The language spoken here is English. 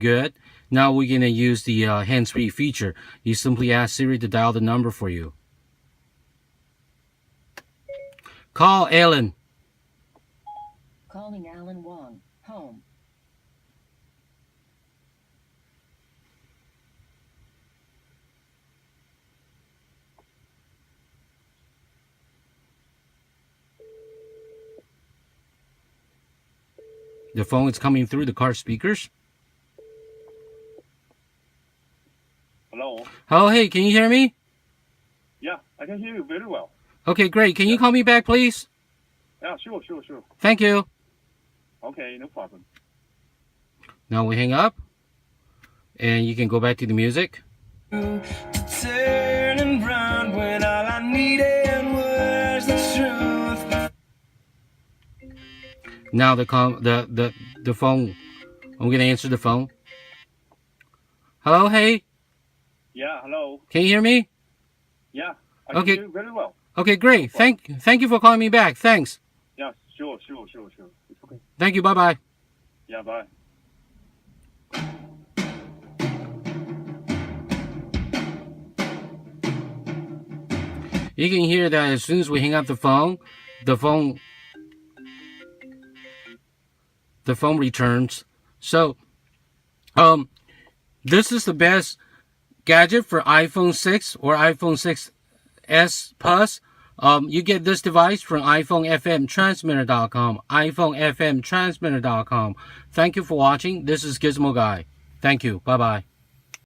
Good. Now we're going to use the hands-free feature. You simply ask Siri to dial the number for you. Call Alan. Calling Alan Wong, home. The phone is coming through the car speakers. Hello? Oh, hey, can you hear me? Yeah, I can hear you very well. Okay, great. Can you call me back, please? Yeah, sure. Thank you. Okay, no problem. Now we hang up. And you can go back to the music. To turn and run when all I needed was the truth. Now the phone. I'm gonna answer the phone. Hello, hey. Yeah, hello. Can you hear me? Yeah, I can hear you very well. Okay, great. Thank you for calling me back. Thanks. Yeah, sure. It's okay. Thank you. Bye bye. Yeah, bye. You can hear that as soon as we hang up the phone returns. So, this is the best gadget for iPhone 6 or iPhone 6s Plus. You get this device from iPhonefmtransmitter.com. iPhonefmtransmitter.com. Thank you for watching. This is Gizmo Guy. Thank you. Bye bye.